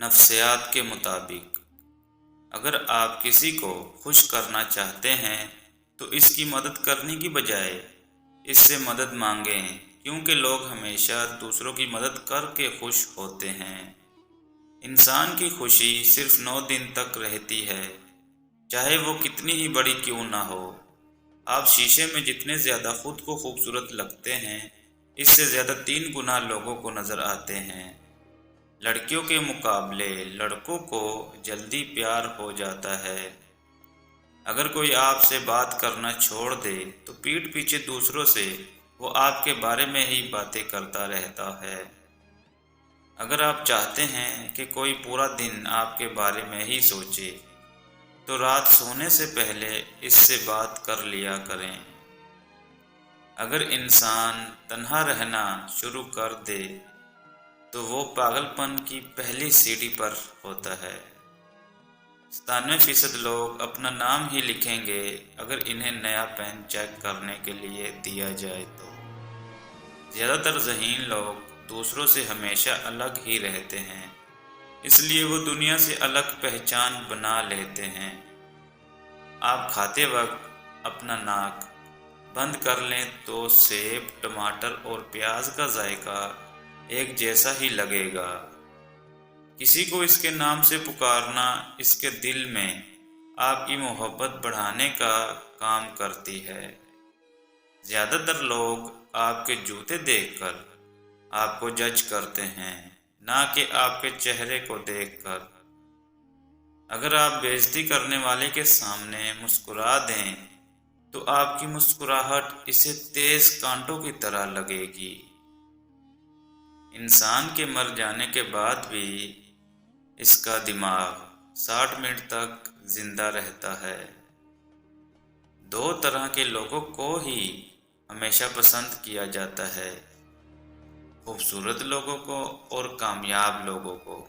نفسیات کے مطابق اگر آپ کسی کو خوش کرنا چاہتے ہیں تو اس کی مدد کرنے کی بجائے اس سے مدد مانگیں، کیونکہ لوگ ہمیشہ دوسروں کی مدد کر کے خوش ہوتے ہیں۔ انسان کی خوشی صرف 9 دن تک رہتی ہے، چاہے وہ کتنی ہی بڑی کیوں نہ ہو۔ آپ شیشے میں جتنے زیادہ خود کو خوبصورت لگتے ہیں، اس سے زیادہ 3 گنا لوگوں کو نظر آتے ہیں۔ لڑکیوں کے مقابلے لڑکوں کو جلدی پیار ہو جاتا ہے۔ اگر کوئی آپ سے بات کرنا چھوڑ دے تو پیٹھ پیچھے دوسروں سے وہ آپ کے بارے میں ہی باتیں کرتا رہتا ہے۔ اگر آپ چاہتے ہیں کہ کوئی پورا دن آپ کے بارے میں ہی سوچے تو رات سونے سے پہلے اس سے بات کر لیا کریں۔ اگر انسان تنہا رہنا شروع کر دے تو وہ پاگل پن کی پہلی سیڑھی پر ہوتا ہے۔ 97% لوگ اپنا نام ہی لکھیں گے اگر انہیں نیا پین چیک کرنے کے لیے دیا جائے تو۔ زیادہ تر ذہین لوگ دوسروں سے ہمیشہ الگ ہی رہتے ہیں، اس لیے وہ دنیا سے الگ پہچان بنا لیتے ہیں۔ آپ کھاتے وقت اپنا ناک بند کر لیں تو سیب، ٹماٹر اور پیاز کا ذائقہ ایک جیسا ہی لگے گا۔ کسی کو اس کے نام سے پکارنا اس کے دل میں آپ کی محبت بڑھانے کا کام کرتی ہے۔ زیادہ تر لوگ آپ کے جوتے دیکھ کر آپ کو جج کرتے ہیں، نہ کہ آپ کے چہرے کو دیکھ کر۔ اگر آپ بے عزتی کرنے والے کے سامنے مسکرا دیں تو آپ کی مسکراہٹ اسے تیز کانٹوں کی طرح لگے گی۔ انسان کے مر جانے کے بعد بھی اس کا دماغ 60 منٹ تک زندہ رہتا ہے۔ 2 طرح کے لوگوں کو ہی ہمیشہ پسند کیا جاتا ہے، خوبصورت لوگوں کو اور کامیاب لوگوں کو۔